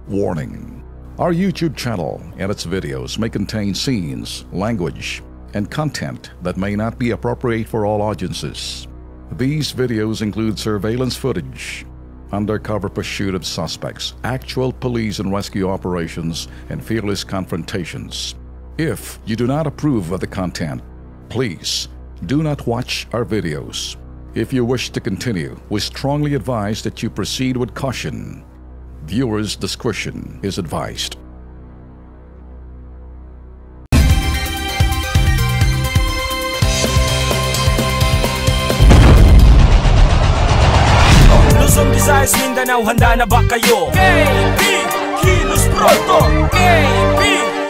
Warning: our YouTube channel and its videos may contain scenes, language, and content that may not be appropriate for all audiences. These videos include surveillance footage, undercover pursuit of suspects, actual police and rescue operations, and fearless confrontations. If you do not approve of the content, please do not watch our videos. If you wish to continue, we strongly advise that you proceed with caution. Viewers' discretion is advised. Luzon, Visayas, Mindanao, handa na ba kayo? KB, kilos pronto! KB,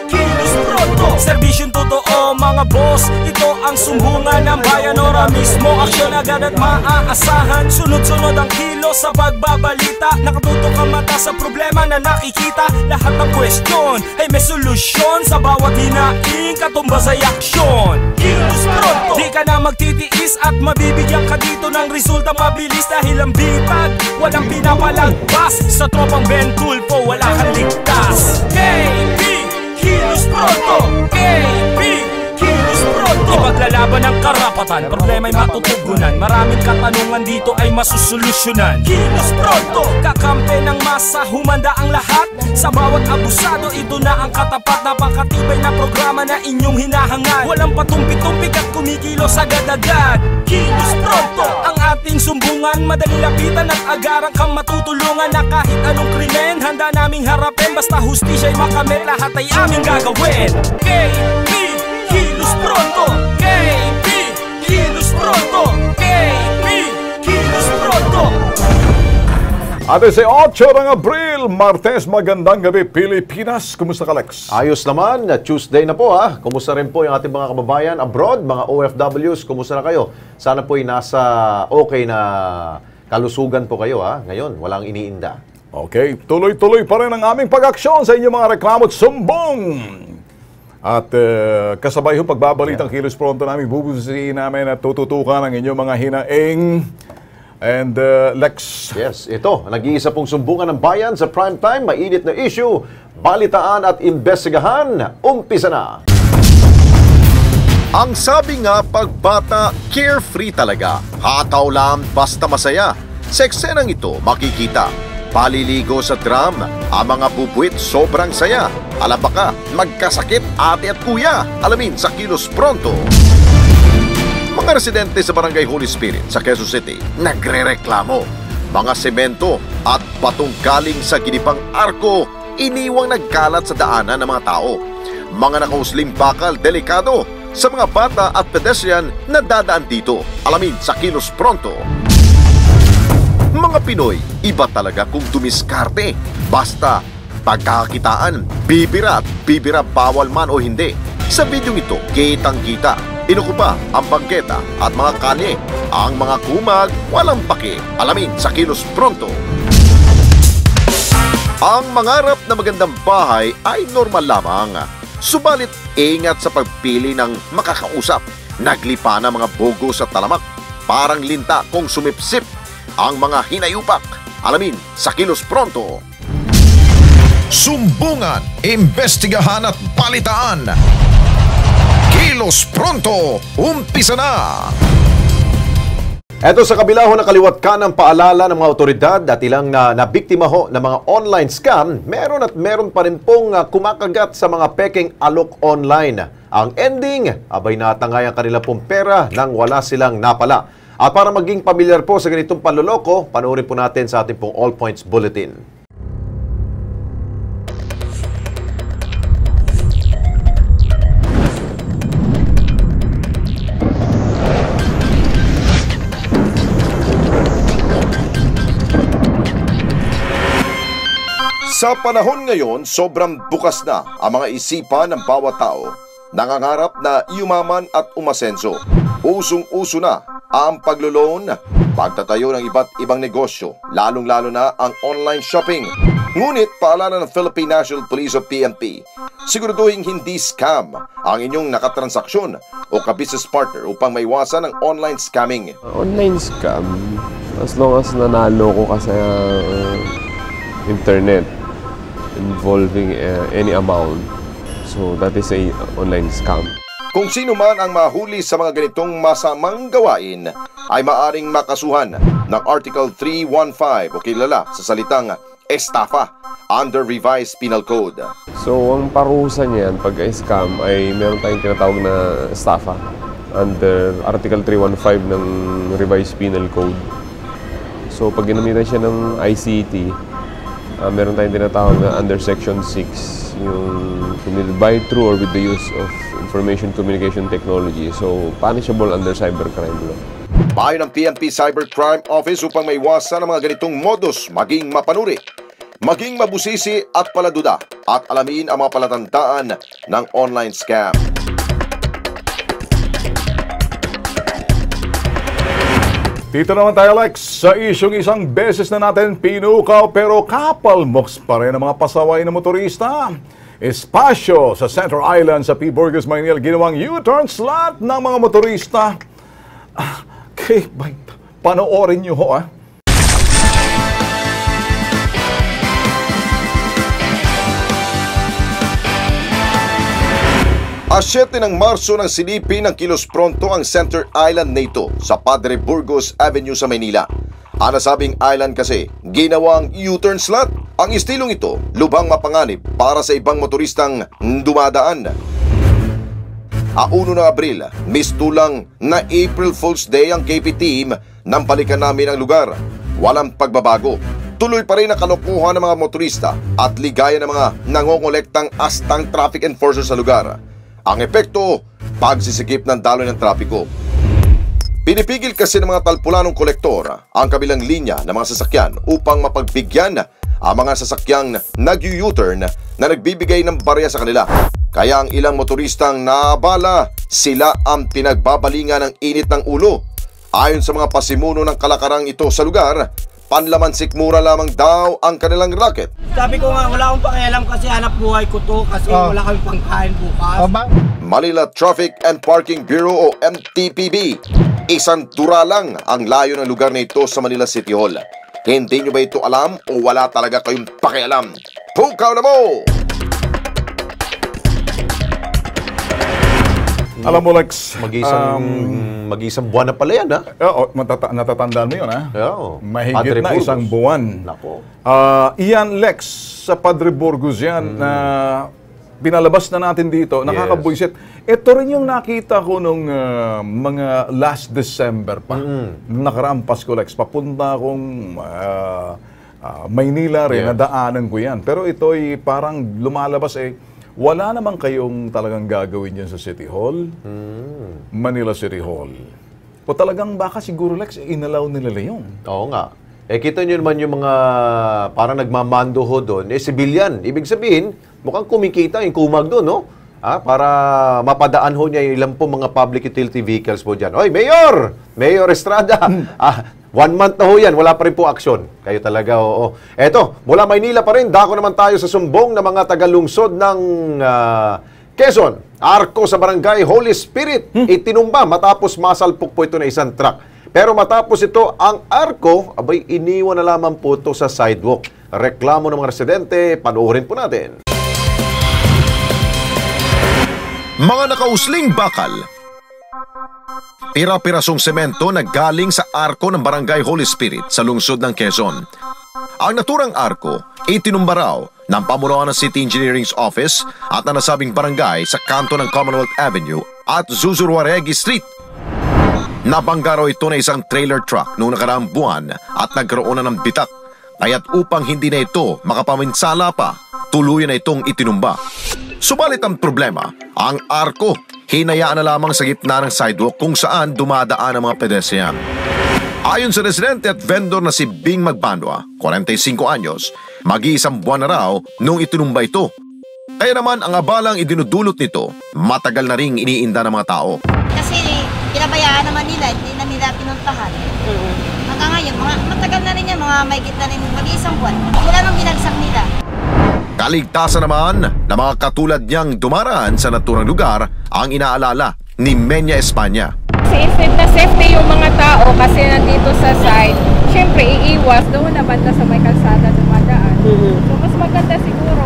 kilos pronto! Serbisyong totoo mga boss, ito ang sumbungan ng bayan. Ora mismo, aksyon agad at maaasahan. Sunod-sunod ang kilos sa pagbabalita. Nakatutok ang mata sa problema na nakikita. Lahat ng question ay may solusyon. Sa bawat hinaing katumbas ay aksyon. Kilos pronto! Di ka na magtitiis at mabibigyan ka dito ng resulta mabilis. Dahil ang bitag, walang pinapalagpas. Sa tropang Ben Tulfo, wala kang ligtas. KB, kilos pronto! KB, kilos pronto! Ipaglalaban ng karapatan, problema'y matutugunan. Maraming katanungan dito ay masusolusyonan. Kilos pronto! Kakampi ng masa, humanda ang lahat. Sa bawat abusado, ito na ang katapat. Napakatibay na programa na inyong hinahangad. Walang patumpik-tumpik at kumikilos agad-agad. Kilos pronto! Ang ating sumbungan, madali lapitan at agarang kang matutulungan. Na kahit anong krimen, handa naming harapin. Basta hustisya'y makamit, lahat ay aming gagawin. KB, kilos pronto! KB, kilos pronto! KB, kilos pronto! Ate, 18 ng Abril, Martes, magandang gabi, Pilipinas. Kumusta ka, Lex? Ayos naman, Tuesday na po ha. Kumusta rin po yung ating mga kababayan abroad, mga OFWs, kumusta na kayo? Sana po'y nasa okay na kalusugan po kayo ha. Ngayon, walang iniinda. Okay, tuloy-tuloy pa rin ang aming pag-aksyon sa inyong mga reklamo at sumbong. At kasabay ho pagbabalitang kilos pronto namin, bubusiin namin at tututukan ang inyong mga hinaing. And Lex. Yes, ito, nag-iisa pong sumbungan ng bayan sa primetime, mainit na issue, balitaan at imbestigahan, umpisa na. Ang sabi nga, pagbata, carefree talaga, hataw lang basta masaya. Sa eksenang ito, makikita, paliligo sa drum, ang mga bubuit sobrang saya. Alam ba ka, magkasakit ate at kuya, alamin sa kilos pronto. Mga residente sa Barangay Holy Spirit sa Quezon City nagrereklamo. Mga semento at batong galing sa ginipang arko iniwang nagkalat sa daanan ng mga tao. Mga nakausling bakal delikado sa mga bata at pedestrian na dadaan dito. Alamin sa kilos pronto. Mga Pinoy, iba talaga kung dumiskarte. Basta pagkakakitaan, bibira at bibira bawal man o hindi. Sa videong ito, kitang-kita. Inukupa ang bangketa at mga kalye. Ang mga kumag, walang pake. Alamin sa kilos pronto. Ang mangarap na magandang bahay ay normal lamang. Subalit, ingat sa pagpili ng makakausap. Naglipa na mga bogo sa talamak. Parang linta kung sumipsip ang mga hinayupak. Alamin sa kilos pronto. Sumbungan, imbestigahan at balitaan. Kilos pronto, umpisa na! Eto sa kabila ho ng kaliwat ka ng paalala ng mga otoridad at ilang nabiktima ho ng mga online scam, meron pa rin pong kumakagat sa mga peking alok online. Ang ending, abay natangay ang kanila pong pera nang wala silang napala. At para maging pamilyar po sa ganitong panloloko, panoorin po natin sa ating pong All Points Bulletin. Sa panahon ngayon, sobrang bukas na ang mga isipan ng bawat tao. Nangangarap na yumaman at umasenso. Usong-uso na ang paglo-loan, pagtatayo ng iba't ibang negosyo, lalong-lalo na ang online shopping. Ngunit paalala ng Philippine National Police o PNP, siguraduhin hindi scam ang inyong nakatransaksyon o ka-business partner upang maiwasan ang online scamming. Online scam, as long as nanalo ko kasi internet. involving any amount. So that is a online scam. Kung sino man ang mahuli sa mga ganitong masamang gawain ay maaring makasuhan ng Article 315 o kilala sa salitang estafa under Revised Penal Code. So ang parusa niyan pag scam ay meron tayong tinatawag na estafa under Article 315 ng Revised Penal Code. So pag ginamitan siya ng ICT, meron tayong tinatawag na under Section 6, yung committed by, through, or with the use of information communication technology. So punishable under cybercrime law. Payo ng PNP Cybercrime Office upang maiwasan ang mga ganitong modus maging mapanuri, maging mabusisi at paladuda at alamin ang mga palatandaan ng online scam. Dito naman tayo, Lex, sa isyong isang beses na natin pinukaw pero kapalmoks pa rin ang mga pasaway na motorista. Espasyo sa Center Island sa P. Burgos, Maynila, ginawang U-turn slot ng mga motorista. Okay, panoorin nyo ho, Asyete ng Marso ng silipin ng Kilos Pronto ang Center Island na ito sa Padre Burgos Avenue sa Maynila. Ang nasabing island kasi, ginawang U-turn slot. Ang istilong ito, lubhang mapanganib para sa ibang motoristang dumadaan. 1 ng Abril, mistulang na April Fool's Day ang KP team nang balikan namin ang lugar. Walang pagbabago. Tuloy pa rin ang kalokohan ng mga motorista at ligaya ng mga nangongolektang astang traffic enforcer sa lugar. Ang epekto, pagsisikip ng daloy ng trapiko. Pinipigil kasi ng mga talpulanong kolektor ang kabilang linya ng mga sasakyan upang mapagbigyan ang mga sasakyang nag-U-turn na nagbibigay ng barya sa kanila. Kaya ang ilang motoristang naabala, sila ang pinagbabalingan ng init ng ulo. Ayon sa mga pasimuno ng kalakarang ito sa lugar, panlaman sikmura lamang daw ang kanilang racket. Sabi ko nga, wala akong pakialam kasi hanap buhay ko to kasi wala kami pangkain bukas. Manila Traffic and Parking Bureau o MTPB. Isang tura lang ang layo ng lugar na ito sa Manila City Hall. Hindi nyo ba ito alam o wala talaga kayong pakialam? Pukaw na mo! Alam mo, Lex, mag-isang buwan na pala yan, ha? Oo, natatandaan mo yun, ha? Oo. Mahigit Padre na Burgos. isang buwan. Nako. Iyan, Lex, sa Padre Burgos yan, na pinalabas na natin dito, nakakabwisit. Ito rin yung nakita ko nung mga last December pa. Nakaraang Pasko, Lex. Papunta akong Maynila rin, nadaanan ko yan. Pero ito'y parang lumalabas wala naman kayong talagang gagawin dyan sa City Hall, Manila City Hall. O talagang baka siguro, Lex, inalaw nila yun. Oo nga. Kita nyo naman yung mga parang nagmamando ho doon, civilian. Ibig sabihin, mukhang kumikita yung kumag doon, no? Para mapadaan ho niya yung ilang po mga public utility vehicles po dyan. Oy, Mayor! Mayor Estrada! 1 month na ho yan, wala pa rin po aksyon. Kayo talaga, oo. Eto, mula Maynila pa rin, dako naman tayo sa sumbong ng mga tagalungsod ng Quezon. Arko sa barangay Holy Spirit, itinumba matapos masalpok po ito na isang truck. Pero matapos ito, ang arko, abay, iniwan na lamang po ito sa sidewalk. Reklamo ng mga residente, panoorin po natin. Mga nakausling bakal. Pira-pirasong semento na galing sa arko ng barangay Holy Spirit sa lungsod ng Quezon. Ang naturang arko, itinumba raw ng pamunuan ng City Engineering's Office at ang nasabing barangay sa kanto ng Commonwealth Avenue at Zuzurwaregi Street. Nabangga raw ito na isang trailer truck noong nakaraang buwan at nagkaroon na ng bitak. Kaya't upang hindi na ito makapaminsala pa, tuluyan na itong itinumba. Subalit ang problema, ang arko, hinayaan na lamang sa gitna ng sidewalk kung saan dumadaan ang mga pedestrian. Ayon sa residente at vendor na si Bing Magbanwa, 45 anyos, mag-iisang buwan na raw nung itinumba ito. Kaya naman ang abalang idinudulot nito, matagal na ring iniinda ng mga tao. Kasi pinabayaan naman nila, hindi na nila pinuntahan. Hanggang ngayon, matagal na rin yan, mga may gitna rin, mag-iisang buwan. Wala nang binagsak nila. Kaligtasan naman na mga katulad niyang dumaraan sa naturang lugar ang inaalala ni Menya Espanya. Safety yung mga tao kasi nandito sa side. Siyempre, iiwas doon na banda sa may kalsada dumadaan. So, mas maganda siguro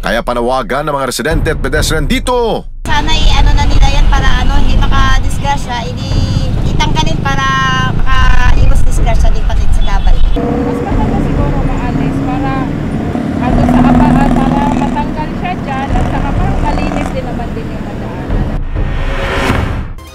Kaya panawagan ng mga residente at pedestrian dito. Sana i-ano na nila yan para hindi makadisgrasya, itanggalin para makaiwas disgrasya din pati sa gabal. Mas maganda siguro maalis para sa abaan, para matanggal siya dyan at saka parang malinis din naman din yung madaanan.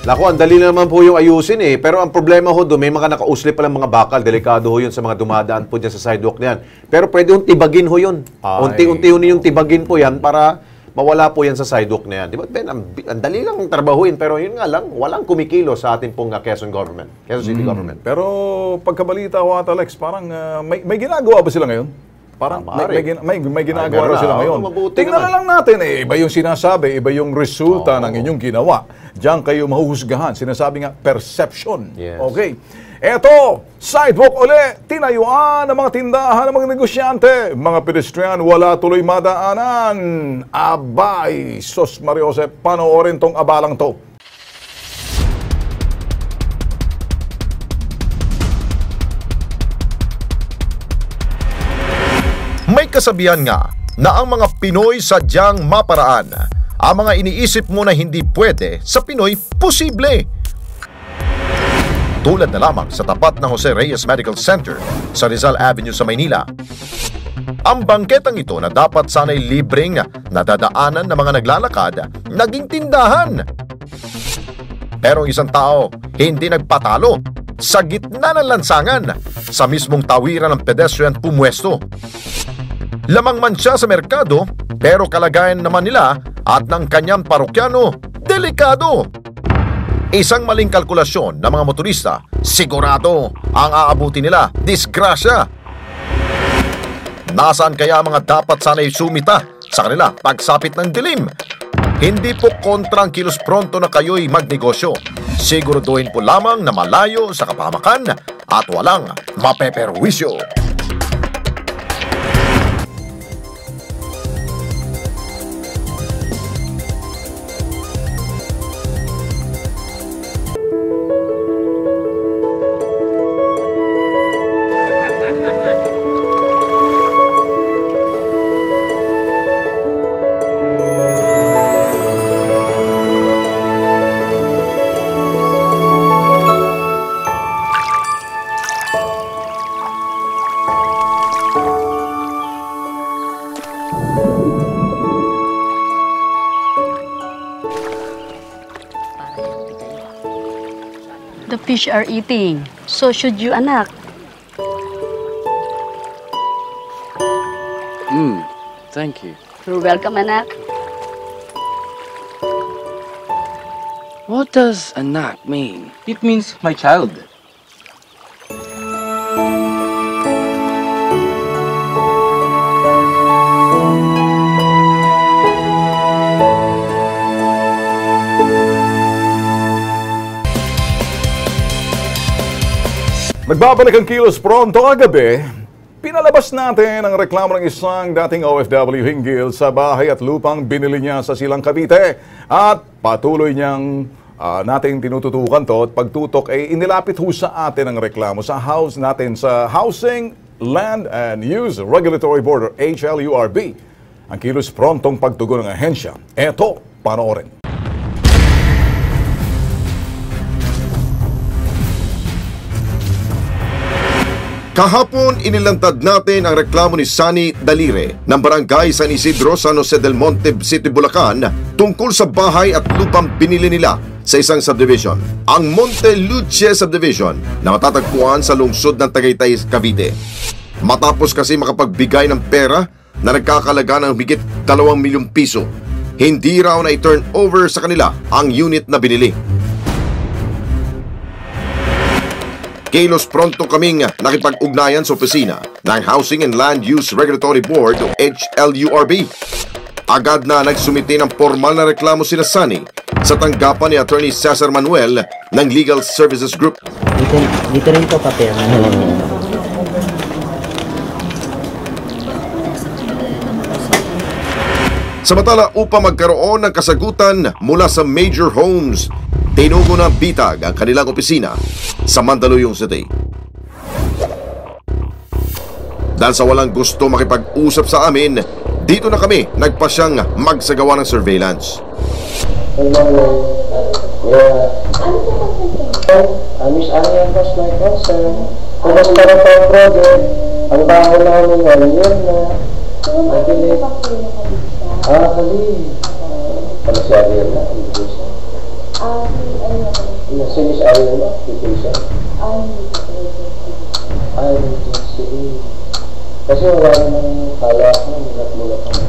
Naku, ang dali na naman po yung ayusin pero ang problema ho doon, may mga nakausli palang mga bakal, delikado ho yun sa mga dumadaan po dyan sa sidewalk na yan. Pero pwede hong tibagin ho yun. Unti-unti ho yung tibagin po yan para mawala po yan sa sidewalk na yan. Di ba, Ben, ang dali lang trabahuin, pero yun nga lang, walang kumikilo sa ating pong Quezon government, Quezon City government. Pero pagkabalita ko at Alex, parang may ginagawa ba sila ngayon? Parang may ginagawa rin sila ngayon. Tingnan na lang natin iba yung sinasabi, iba yung resulta ng inyong ginawa. Diyan kayo mahuhusgahan. Sinasabi nga, perception. Yes. Okay. Eto, sidewalk uli, tinayuan ng mga tindahan ng mga negosyante. Mga pedestrian, wala tuloy madaanan. Abay, Sos Mariose, panoorin tong abalang to. May kasabihan nga na ang mga Pinoy sadyang maparaan. Ang mga iniisip mo na hindi pwede, sa Pinoy, posible. Tulad na lamang sa tapat ng Jose Reyes Medical Center sa Rizal Avenue sa Maynila. Ang bangketang ito na dapat sanay libreng nadadaanan ng mga naglalakad, naging tindahan. Pero isang tao hindi nagpatalo. Sa gitna ng lansangan, sa mismong tawiran ng pedestrian pumwesto. Lamang man siya sa merkado, pero kalagayan naman nila at ng kanyang parokyano, delikado. Isang maling kalkulasyon ng mga motorista, sigurado ang aabuti nila, disgrasya. Nasaan kaya mga dapat sana'y sumita sa kanila pagsapit ng dilim? Hindi po kontra ang kilos pronto na kayo'y magnegosyo. Siguraduhin po lamang na malayo sa kapahamakan at walang mapeperwisyo. The fish are eating. So should you, anak. Thank you. You're welcome, anak. What does anak mean? It means my child. Nagbabalik ang Kilos Pronto kagabi. Pinalabas natin ang reklamo ng isang dating OFW hinggil sa bahay at lupang binili niya sa Silang Cavite. At patuloy niyang nating tinututukan to at pagtutok ay inilapit ho sa atin ang reklamo sa house natin sa Housing, Land and Use Regulatory Board or HLURB. Ang Kilos Prontong pagtugon ng ahensya. Eto, panoorin. Kahapon, inilantad natin ang reklamo ni Sunny Dalire ng Barangay San Isidro, San Jose del Monte City, Bulacan tungkol sa bahay at lupang binili nila sa isang subdivision, ang Monte Luce Subdivision na matatagpuan sa lungsod ng Tagaytay, Cavite. Matapos kasi makapagbigay ng pera na nagkakalaga ng higit 2 milyong piso, hindi raw na i-turn over sa kanila ang unit na binili. Kilos pronto kaming nakipag-ugnayan sa opisina ng Housing and Land Use Regulatory Board o HLURB. Agad na nagsumite ng formal na reklamo sila Sunny sa tanggapan ni Attorney Cesar Manuel ng Legal Services Group. Dito rin po papel. Samantala, upang magkaroon ng kasagutan mula sa Major Homes, tinugo ng bitag ang kanilang opisina sa Mandaluyong City. Dahil sa walang gusto makipag-usap sa amin, Dito na kami nagpasyang magsagawa ng surveillance. Miss Arian was my concern. Kumusta na po ang project? Ang bahay namin ngayon yun na madilit. Kali. Para si Arian na, education. Si Miss Arian na, education. Kasi wala namang kala ako, mulat-mulat ako.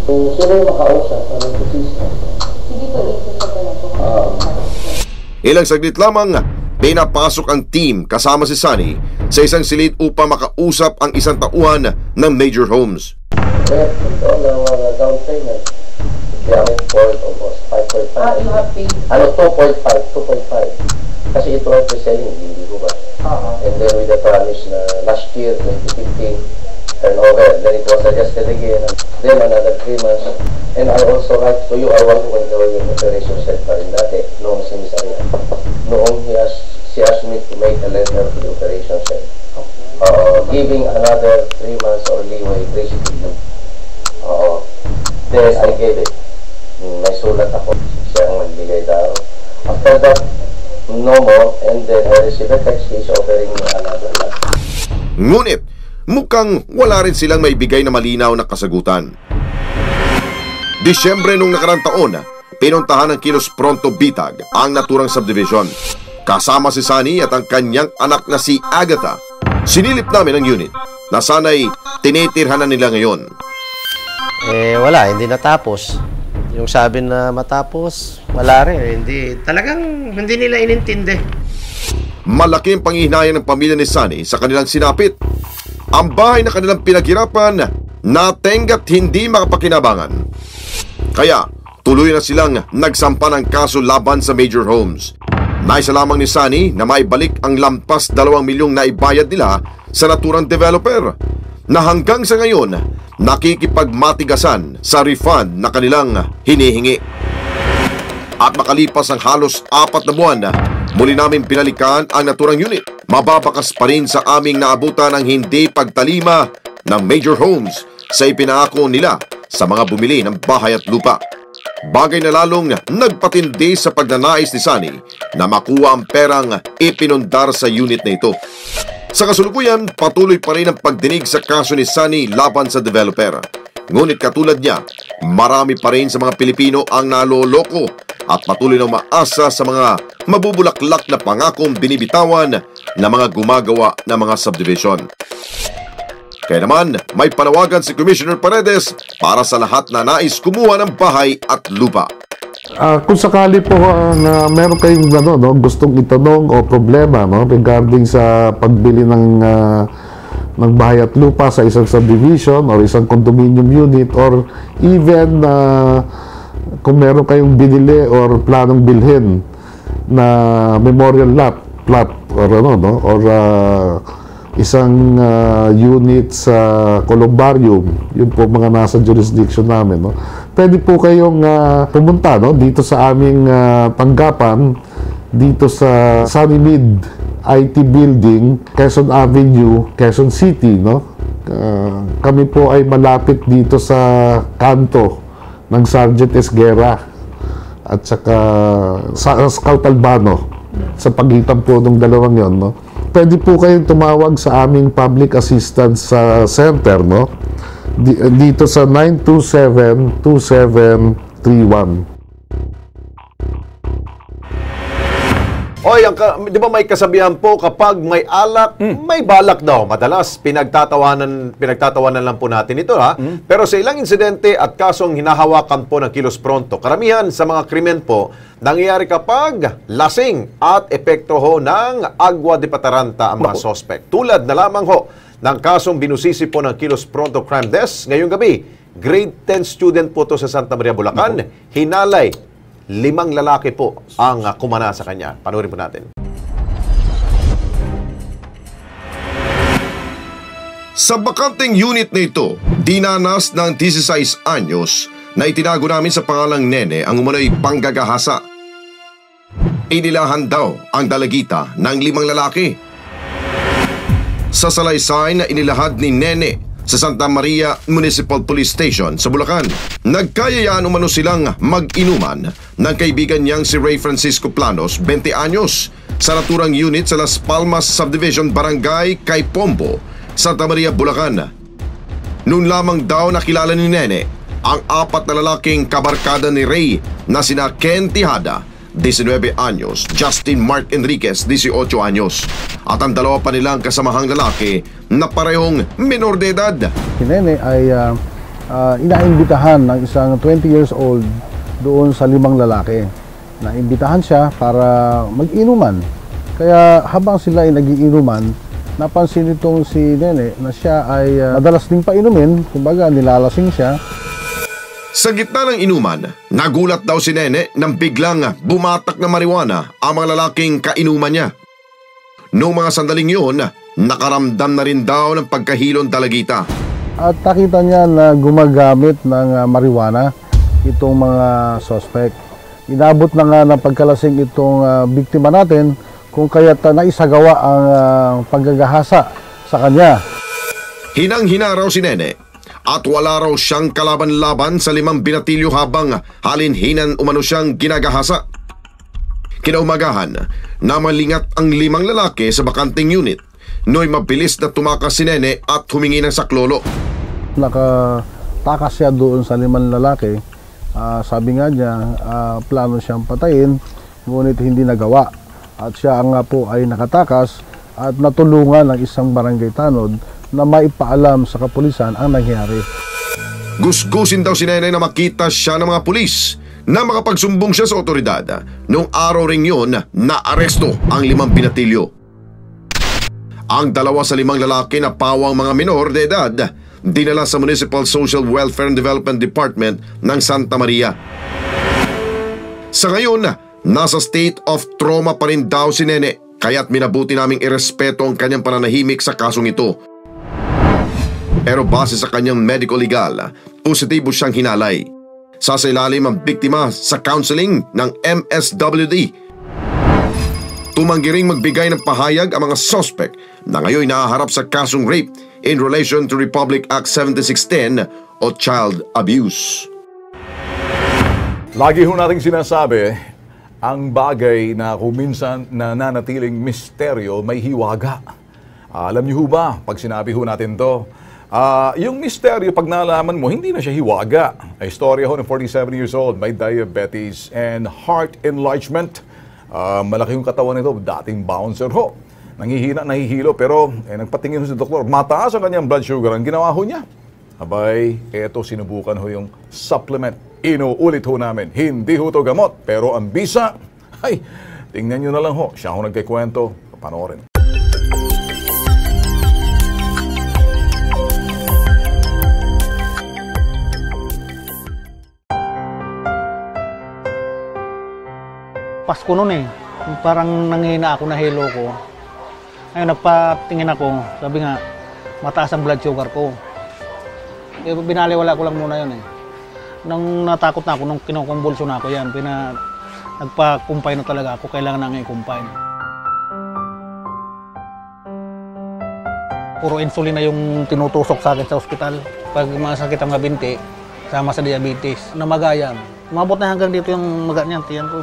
Kung sino yung makausap, anong kusisa? Sige po, ito pa lang po. Ilang saglit lamang, pinapasok ang team kasama si Sunny sa isang silid upang makausap ang isang tauhan ng Major Homes. Ito ang down payment. Gamit for almost 5.5. You have paid? 2.5. Kasi ito ang pre-selling, hindi ko ba? And then with the promise na last year, 2015, turnover. Then it was adjusted again. Then another 3 months. And I also write to you, I want to enjoy yung operation set pa rin dati, noong sinisariya. Noong she asked me to make a letter to the operation set. Giving another 3 months or leeway, basically. Then I gave it. May sulat ako. Siya ang nagbigay daw. After that, no more. And then I received a text which offering me another lot. Ngunit, mukhang wala rin silang maibigay na malinaw na kasagutan. Disyembre nung nakarang taon, pinuntahan ng Kilos Pronto Bitag ang naturang subdivision. Kasama si Sunny at ang kanyang anak na si Agatha. Sinilip namin ang unit na sana'y tinitirhan na nila ngayon. Wala, hindi natapos. Yung sabi na matapos, wala rin. Talagang hindi nila inintindi. Malaki ang panghihinayan ng pamilya ni Sunny sa kanilang sinapit. Ang bahay na kanilang pinaghirapan, natenggat hindi makapakinabangan. Kaya, tuloy na silang nagsampa ng kaso laban sa Major Homes. Naisa lamang ni Sunny na maibalik ang lampas 2 milyong na ibayad nila sa naturang developer, na hanggang sa ngayon nakikipagmatigasan sa refund na kanilang hinihingi. At makalipas ang halos 4 na buwan, muli namin pinalikan ang naturang unit. Mababakas pa rin sa aming naabutan ang hindi pagtalima ng Major Homes sa ipinangako nila sa mga bumili ng bahay at lupa. Bagay na lalong nagpatindi sa pagnanais ni Sunny na makuha ang perang ipinundar sa unit na ito. Sa kasulukuyan, patuloy pa rin ang pagdinig sa kaso ni Sunny laban sa developer. Ngunit katulad niya, marami pa rin sa mga Pilipino ang naloloko at patuloy na umaasa sa mga mabubulaklak na pangakong binibitawan ng mga gumagawa ng mga subdivision. Kaya naman, may panawagan si Commissioner Paredes para sa lahat na nais kumuha ng bahay at lupa. Kung sakali po na meron kayong gustong itanong o problema regarding sa pagbili ng bahay at lupa sa isang subdivision or isang condominium unit, or even kung meron kayong binili or planong bilhin na memorial plot or isang unit sa columbarium, yun po mga nasa jurisdiction namin, pwede po kayong pumunta dito sa aming tanggapan dito sa Sunny Mid IT Building, Quezon Avenue, Quezon City, kami po ay malapit dito sa kanto ng Sergeant Esguerra at saka sa Scout Albano, sa pagitan po ng dalawang yon, Pwede po kayong tumawag sa aming Public Assistance Center, dito sa 927-2731. Oy, di ba may kasabihan po, kapag may alak, may balak daw. Madalas, pinagtatawanan lang po natin ito, ha? Pero sa ilang insidente at kasong hinahawakan po ng Kilos Pronto, karamihan sa mga krimen po, nangyayari kapag lasing at epekto ho ng agwa de pataranta ang mga sospek. Tulad na lamang ho ng kasong binusisi po ng Kilos Pronto Crime Desk ngayong gabi. Grade 10 student po to sa Santa Maria, Bulacan. Hinalay. 5 lalaki po ang kumana sa kanya. Panoorin po natin. Sa bakanteng unit na ito, dinanas ng 16 anyos na itinago namin sa pangalang Nene ang umano'y panggagahasa. Inilahan daw ang dalagita ng 5 lalaki. Sa salaysay na inilahad ni Nene sa Santa Maria Municipal Police Station sa Bulacan. Nagkayayaan umano silang mag-inuman ng kaibigan niyang si Ray Francisco Planos, 20 anyos, sa naturang unit sa Las Palmas Subdivision Barangay Caipombo, Santa Maria, Bulacan. Noon lamang daw nakilala ni Nene ang 4 na lalaking kabarkada ni Ray na sina Ken Tijada, 19 anyos, Justin Mark Enriquez, 18 anyos, at ang 2 pa nilang kasamahang lalaki na parehong minor de edad. Si Nene ay inaimbitahan ng isang 20 years old doon sa 5 lalaki. Naimbitahan siya para mag-inuman. Kaya habang sila ay nag-iinuman, napansin itong si Nene na siya ay madalas ding painumin, kumbaga nilalasing siya. Sa gitna ng inuman, nagulat daw si Nene nang biglang bumatak na marijuana ang mga lalaking kainuman niya. Noong mga sandaling yun, nakaramdam na rin daw ng pagkahilon dalagita. At nakita niya na gumagamit ng marijuana itong mga suspect. Inabot na nga ng pagkalasing itong biktima natin kung kaya't naisagawa ang paggagahasa sa kanya. Hinang-hina raw si Nene at wala raw siyang kalaban-laban sa 5 binatilyo habang halinhinan umano siyang ginagahasa. Kinaumagahan na malingat ang 5 lalaki sa bakanting unit no'y mabilis na tumakas si Nene at humingi ng saklolo. Nakatakas siya doon sa 5 lalaki. Sabi nga niya, plano siyang patayin, ngunit hindi nagawa. At siya nga po ay nakatakas at natulungan ng isang barangay tanod na maipaalam sa kapulisan ang nangyari. Gusgusin daw si Nene na makita siya ng mga pulis na makapagsumbong siya sa otoridad. Noong araw ring yun, naaresto ang 5 binatilyo. Ang 2 sa 5 lalaki na pawang mga minor de edad, dinala sa Municipal Social Welfare and Development Department ng Santa Maria. Sa ngayon, nasa state of trauma pa rin daw si Nene, kaya't minabuti naming irespeto ang kanyang pananahimik sa kasong ito. Pero base sa kanyang medical legal, positibo siyang hinalay. Sasailalim ang biktima sa counseling ng MSWD. Tumanggi ring magbigay ng pahayag ang mga suspect na ngayon nahaharap sa kasong rape in relation to Republic Act 7610 o child abuse. Lagi ho nating sinasabi, ang bagay na kung minsan nananatiling misteryo may hiwaga. Alam niyo ho ba, pag sinabi ho natin to, yung misteryo pag nalaman mo, hindi na siya hiwaga. Ay istorya ho ng 47 years old, may diabetes and heart enlargement. Malaki yung katawan nito, dating bouncer ho. Nangihina, nahihilo, pero nagpatingin ho si doktor. Mataas ang kanyang blood sugar. Ang ginawa ho niya, abay, eto sinubukan ho yung supplement. Inuulit ho namin, hindi ho to gamot. Pero ang bisa, ay, tingnan nyo na lang ho. Siya ho nagkikwento, panoorin. Pasko noon parang nanghina ako, nahilo ko. Ayun, nagpatingin ako, sabi nga, mataas ang blood sugar ko. Binaliwala ko lang muna yun Nung natakot na ako, nung kinukumbulsyon na ako yan, nagpa-kumpay na talaga ako, kailangan na nga i-kumpay. Puro insulin na yung tinutusok sa akin sa ospital. Pag masakit ang binti, sama sa diabetes, namagayang. Umabot na hanggang dito yung maga niyan, tiyan ko.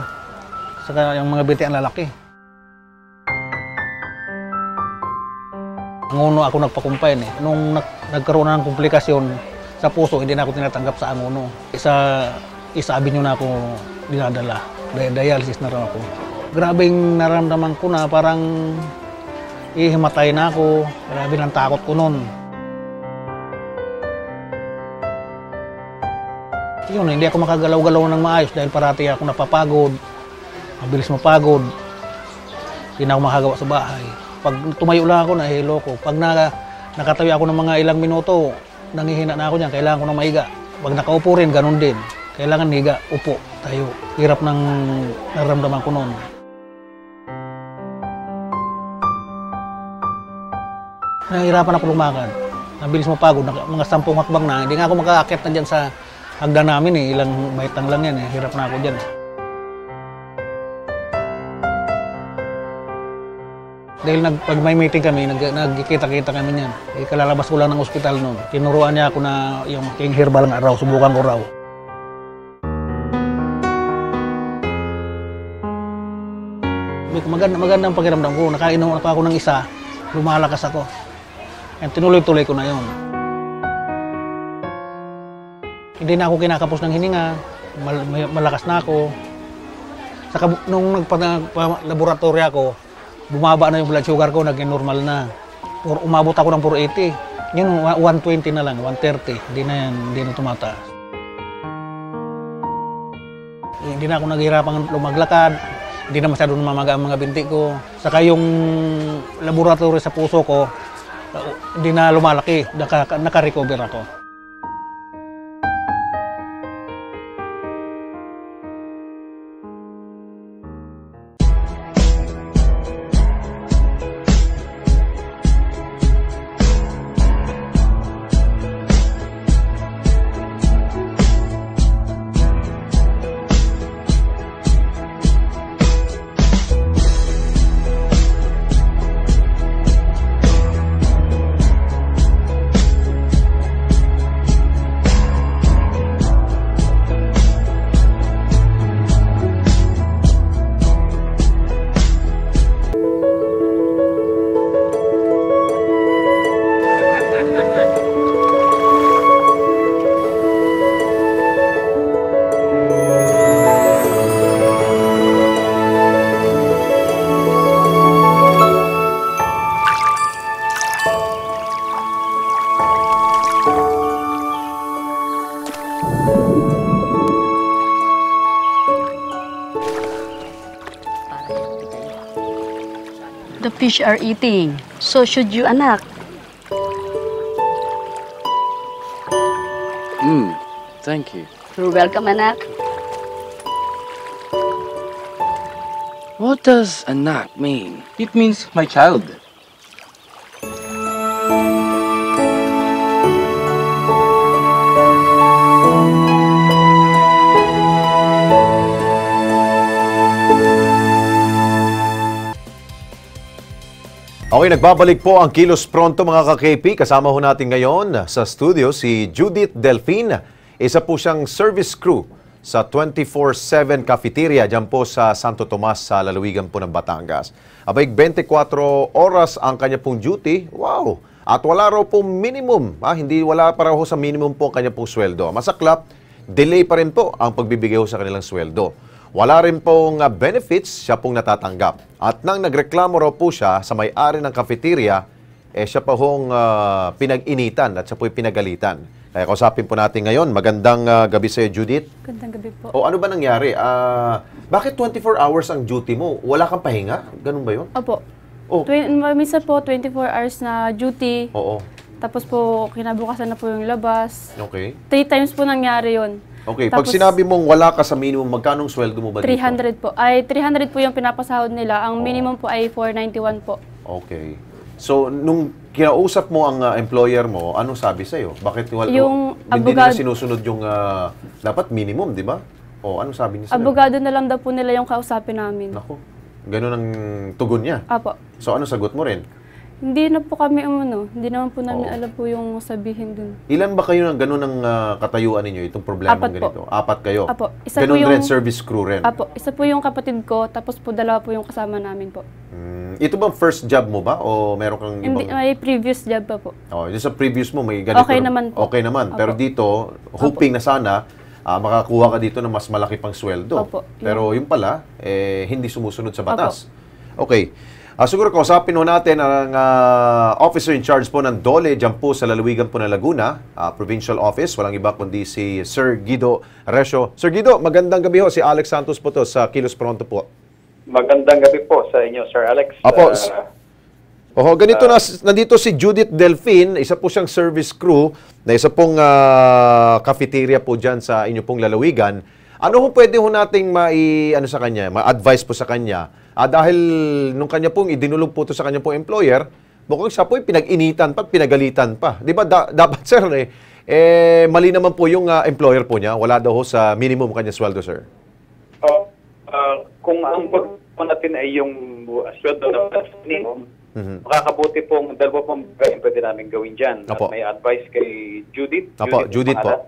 Saka yung mga binti ang lalaki. Angono ako nagpakumpay Nung nagkaroon na ng komplikasyon sa puso, hindi na ako tinatanggap sa Angono. Isa avenue na ako dinadala. Dialysis na rin ako. Grabing naramdaman ko na parang ihimatay na ako. Grabe ng takot ko noon. Yun, hindi ako makagalaw-galaw ng maayos dahil parati ako napapagod. Mabilis mapagod. Hindi na ako makagawa sa bahay. Pag tumayo lang ako, nahilo ko. Pag nakatayo ako ng mga ilang minuto, nangihina na ako niyan, kailangan ko na maiga. Pag nakaupo rin, ganun din. Kailangan higa, upo, tayo. Hirap ng naramdaman ko noon. Nahihirapan ako lumakad. Nabilis mapagod, mga 10 hakbang na. Hindi nga ako makaakyat na dyan sa hagdan namin ilang baitang lang yan Hirap na ako dyan. Dahil pag may meeting kami, nagkikita-kita kami niyan. Kalalabas ko lang ng ospital noon. Tinuruan niya ako na yung King Herbal nga raw, subukan ko raw. Magandang pakiramdam ko. Nakainom ako ng isa, lumalakas ako. And tinuloy-tuloy ko na yon. Hindi na ako kinakapos ng hininga, malakas na ako. Saka nung nagpa-laboratory ako, bumaba na yung blood sugar ko, naging normal na. Umabot ako ng 480. Yun, 120 na lang, 130. Hindi na tumataas. Hindi na ako naghihirapang lumaglakad. Hindi na masyado namamaga ang mga binti ko. Saka yung laboratory sa puso ko, hindi na lumalaki. Naka-recover ako. The fish are eating. So should you, anak. Thank you. You're welcome, anak. What does anak mean? It means my child. Okay, nagbabalik po ang Kilos Pronto mga ka-KP. Kasama ho natin ngayon sa studio si Judith Delfin. Isa po siyang service crew sa 24/7 cafeteria dyan po sa Santo Tomas sa lalawigan po ng Batangas. Abay, 24 oras ang kanya pong duty. Wow! At wala raw po minimum. Wala pa raw sa minimum po ang kanya pong sweldo. Masaklap, delay pa rin po ang pagbibigay ho sa kanilang sweldo. Wala rin pong benefits siya pong natatanggap. At nang nagreklamo raw po siya sa may-ari ng cafeteria, siya pa hong pinag-initan at siya po'y pinagalitan. Kaya kausapin po natin ngayon. Magandang gabi sa iyo, Judith. Magandang gabi po. Ano ba nangyari? Bakit 24 hours ang duty mo? Wala kang pahinga? Ganun ba yun? Opo. Minsan po, 24 hours na duty. Oo. Tapos po, kinabukasan na po yung labas. Okay. 3 times po nangyari yun. Okay, tapos, pag sinabi mong wala ka sa minimum, magkano sweldo mo ba 300 dito? 300 po yung pinapasahod nila. Ang minimum po ay 491 po. Okay. So, nung kinausap mo ang employer mo, anong sabi sa'yo? Bakit hindi nila sinusunod yung dapat minimum, di ba? O, anong sabi niya sa'yo? Abogado na lang daw po nila yung kausapin namin. Naku, ganun ang tugon niya? Apo. So, ano sagot mo rin? Hindi na po kami hindi naman po namin alam po yung sabihin dun. Ilan ba kayo ng ganun ang katayuan ninyo, itong problema ganito? Po. 4 kayo? Apo. Isa ganun po yung, rin, service crew rin? Apo. Isa po yung kapatid ko, tapos po 2 po yung kasama namin po. Ito bang first job mo ba? O meron kang ibang... May previous job pa po. Yung sa previous mo, may ganito? Okay naman po. Okay naman. Apo. Pero dito, hoping na sana, makakuha ka dito ng mas malaki pang sweldo. Opo. Pero yung pala, hindi sumusunod sa batas. Opo. Okay. Siguro kausapin natin ang officer in charge po ng DOLE dyan po sa lalawigan po ng Laguna, provincial office. Walang iba kundi si Sir Guido Resio. Sir Guido, magandang gabi ho. Si Alex Santos po to sa Kilos Pronto po. Magandang gabi po sa inyo, Sir Alex. Apo. Ganito nandito si Judith Delfin, isa po siyang service crew na isa pong cafeteria po dyan sa inyo pong lalawigan. Ano ho pwede ho nating sa kanya, ma-advise po sa kanya? Dahil nung kanya pong idinulog po to sa kanya pong employer, bukod siya po pinag-initan pa, pinagalitan pa. Di ba dapat sir mali naman po yung employer po niya, wala daw ho sa minimum kanya sweldo, sir. Kung ang pagpapon natin ay yung sweldo na minimum, Makakabuti pong dalawa pong bagay pwede namin gawin dyan. At Opo. may advice kay Judith. Opo, Judith po.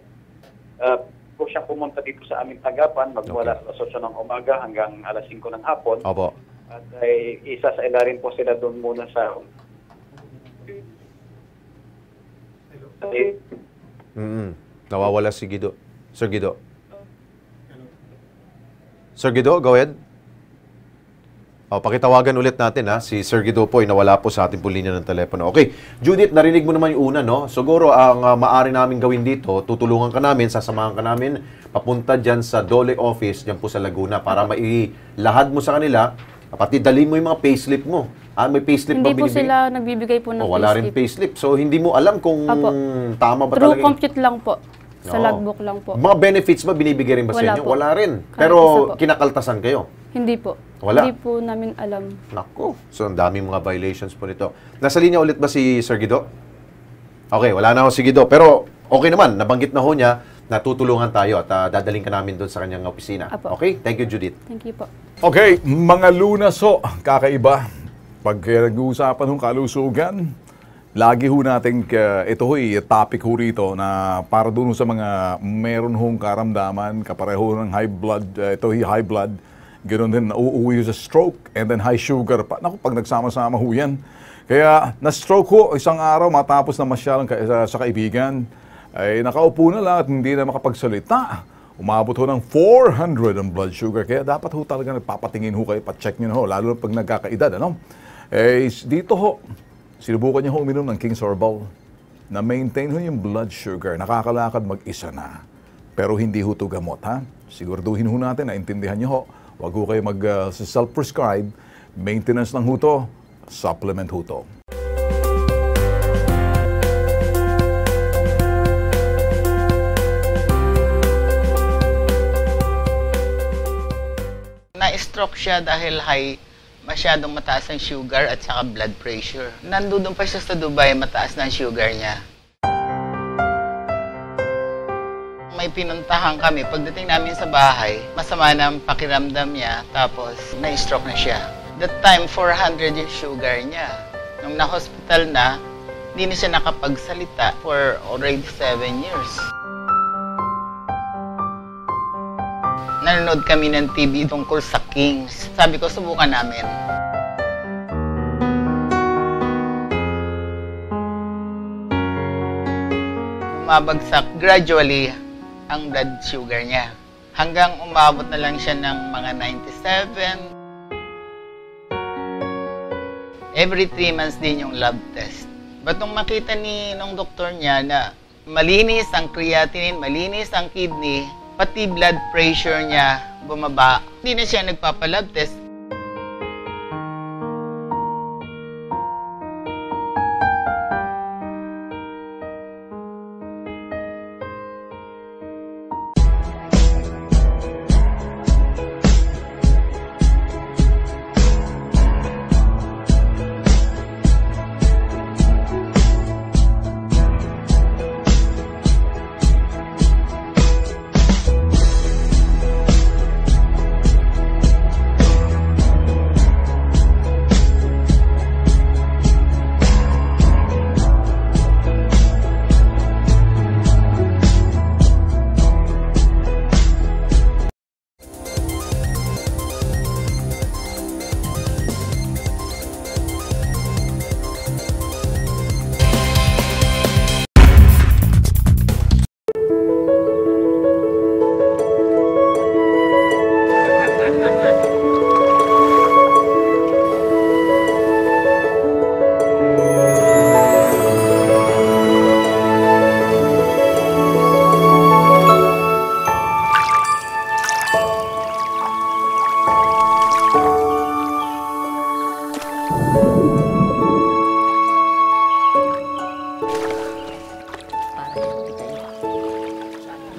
Kung siya pumunta dito sa aming tanggapan, magmula sa 8 ng umaga hanggang alas 5 ng hapon. Opo. At isa sa ilarin po sila doon muna sa... Nawawala si Guido. Sir Guido. Sir Guido, go ahead. Pakitawagan ulit natin si Sir Guido po ay nawala po sa ating linya ng telepono. Okay, Judith, narinig mo naman yung una, no? Siguro ang maaari namin gawin dito, tutulungan ka namin, sasamahan ka namin papunta dyan sa Dole office, dyan po sa Laguna, para mailahad mo sa kanila, pati dali mo yung mga payslip mo. May payslip Hindi ba po binibigay? sila nagbibigay po ng Wala rin payslip. So, hindi mo alam kung tama ba True talaga. compute lang po. Sa Oo. logbook lang po. Mga benefits ba binibigay rin ba sa Wala inyo? po. Wala rin. Kahit Pero isa po. kinakaltasan kayo. Hindi po. Wala. Hindi po namin alam. Nako. So, ang daming mga violations po nito. Nasa linya ulit ba si Sir Guido? Okay, wala na ho si Guido. Pero okay naman, nabanggit na ho niya na tutulungan tayo at dadaling ka namin doon sa kanyang opisina. Apo. Okay? Thank you, Judith. Thank you po. Okay, mga Lunas ho, kakaiba. Pag nag-uusapan ng kalusugan, lagi ho natin, ito ho'y topic ho rito na para doon sa mga meron hong karamdaman, kapareho ng high blood, ito high blood, ganoon din, nauuwi sa stroke, and then high sugar pa. Naku, pag nagsama-sama ho yan. Kaya na-stroke ho, isang araw matapos na masyalang sa kaibigan, ay nakaupo na lang at hindi na makapagsalita. Umabot ho ng 400 ang blood sugar. Kaya dapat ho talaga nagpapatingin ho kayo, pa-check nyo na ho, lalo na pag nagkakaedad, ano? Dito ho, sinubukan niya ho uminom ng King's Herbal na maintain ho yung blood sugar. Nakakalakad mag-isa na. Pero hindi ho ito gamot, ha? Siguraduhin ho natin, naintindihan niyo ho. Huwag ho kayo mag-self-prescribe. Maintenance lang ho ito. Supplement ho ito. Na-stroke siya dahil masyadong mataas ang sugar at saka blood pressure. Nandun pa siya sa Dubai, mataas na ang sugar niya. May pinuntahan kami. Pagdating namin sa bahay, masama na ang pakiramdam niya, tapos na-stroke na siya. That time, 400 yung sugar niya. Nung na-hospital na, hindi na siya nakapagsalita for already 7 years. Nanonood kami ng TV tungkol sa Kings. Sabi ko, subukan namin. Umabagsak gradually ang blood sugar niya. Hanggang umabot na lang siya ng mga 97. Every 3 months din yung lab test. But nung makita nung doktor niya na malinis ang creatinine, malinis ang kidney, pati blood pressure niya bumaba, hindi na siya nagpapalab test.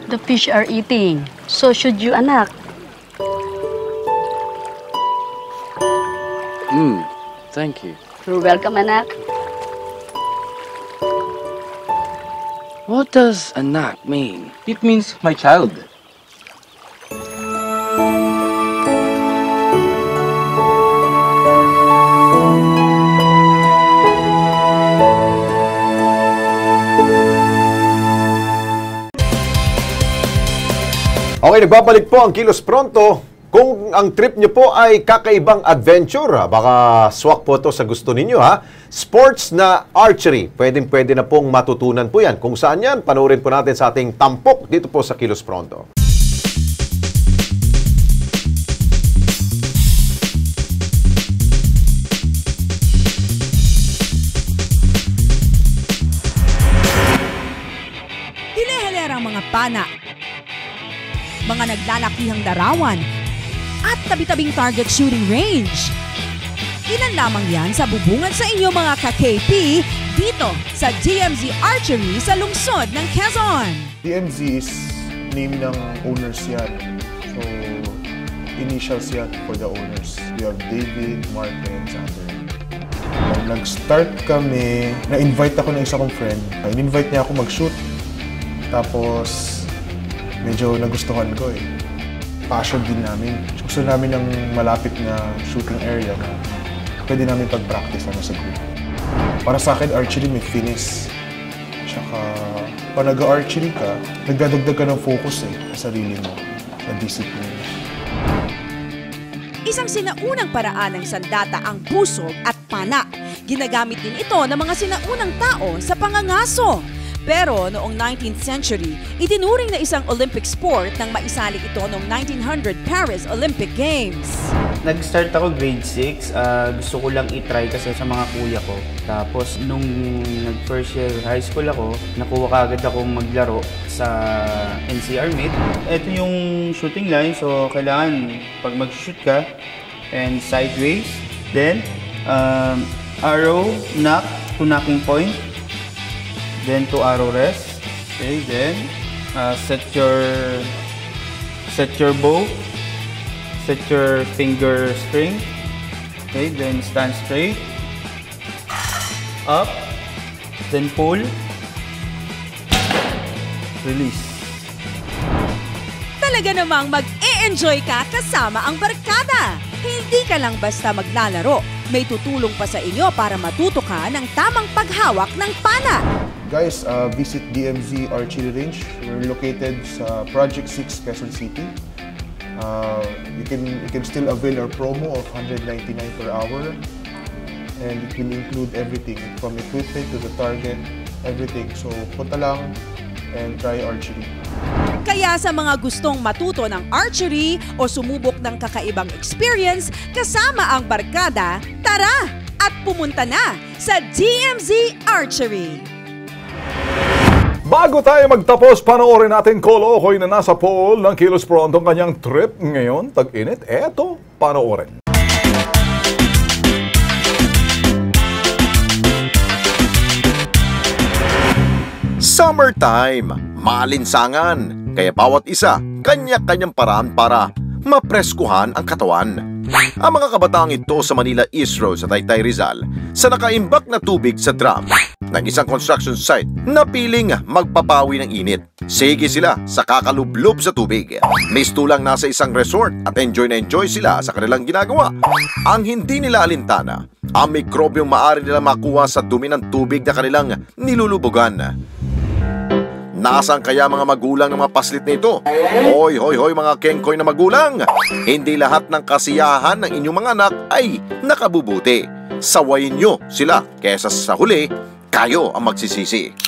The fish are eating. So should you, anak. Thank you. You're welcome, anak. What does anak mean? It means my child. Okay, nagbabalik po ang Kilos Pronto. Kung ang trip nyo po ay kakaibang adventure, baka swak po to sa gusto ninyo ha. Sports na archery, pwede na pong matutunan po yan. Kung saan yan, panoorin po natin sa ating tampok dito po sa Kilos Pronto. Hile-hilerang mga pana, mga naglalakihang larawan, at tabi-tabing target shooting range. Ilan lamang yan sa bubungan sa inyo mga ka-KP dito sa DMZ Archery sa lungsod ng Quezon. DMZ is name ng owners yan. So, initials yan for the owners. We have David, Mark, and Sander. Nag-start kami, na-invite ako ng isa kong friend. In-invite niya ako mag-shoot. Tapos, medyo nagustuhan ko eh. Passion din namin. Gusto namin ng malapit na shooting area na pwede namin pag-practice sa group. Para sa akin, archery may finish. Tsaka, pag nag-archery ka, nagdadagdag ka ng focus sa sarili mo, sa discipline. Isang sinaunang paraan ng sandata ang pusog at pana. Ginagamit din ito ng mga sinaunang tao sa pangangaso. Pero noong 19th century, itinuring na isang Olympic sport nang maisali ito noong 1900 Paris Olympic Games. Nag-start ako grade 6. Gusto ko lang i-try kasi sa mga kuya ko. Tapos nung nag-first year high school ako, nakuha kaagad akong maglaro sa NCR Meet. Ito yung shooting line. So kailangan pag mag-shoot ka and sideways, then arrow, knock to knocking point. Then to arrow rest. Okay, then set your bow, set your finger string. Okay, then stand straight, up, then pull, release. Talaga namang mag-e-enjoy ka kasama ang barkada. Hindi ka lang basta maglalaro. May tutulong pa sa inyo para matuto ka ng tamang paghawak ng pana. Guys, visit DMZ Archery Range. We're located sa Project 6, Quezon City. You can still avail our promo of $199 per hour. And it will include everything from equipment to the target, everything. So, punta lang and try archery. Kaya sa mga gustong matuto ng archery o sumubok ng kakaibang experience kasama ang barkada, tara at pumunta na sa DMZ Archery. Bago tayo magtapos, panoorin natin Kolokoy na nasa pool ng Kilos Pronto ang kanyang trip ngayon. Tag-init, eto, panoorin. Summertime, maalinsangan, kaya bawat isa kanya-kanyang paraan para mapreskuhan ang katawan. Ang mga kabataang ito sa Manila East Road sa Taytay Rizal sa nakaimbak na tubig sa drum ng isang construction site na piling magpapawi ng init. Sige sila sa kakalublob sa tubig. Mistulang nasa isang resort at enjoy na enjoy sila sa kanilang ginagawa. Ang hindi nila alintana, ang mikrobyong maaari nila makuha sa dumi ng tubig na kanilang nilulubugan. Nasaan kaya mga magulang ng mga paslit na ito? Hoy mga kengkoy na magulang! Hindi lahat ng kasiyahan ng inyong mga anak ay nakabubuti. Sawayin nyo sila kesa sa huli, kayo ang magsisisi.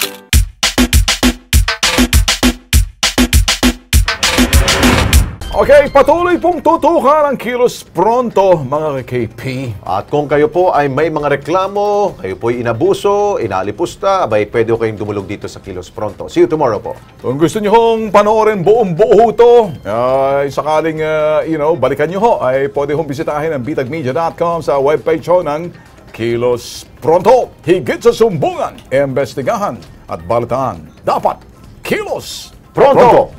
Okay, patuloy pong tutukan ang Kilos Pronto, mga KP. At kung kayo po ay may mga reklamo, kayo po ay inabuso, inalipusta, abay pwede kayong dumulog dito sa Kilos Pronto. See you tomorrow po. Kung gusto nyo hong panoorin buong-buo ito, sakaling, balikan nyo ho, ay pwede hong bisitahin ang bitagmedia.com sa webpage ho ng Kilos Pronto. Higit sa sumbungan, imbestigahan at balitaan. Dapat Kilos Pronto!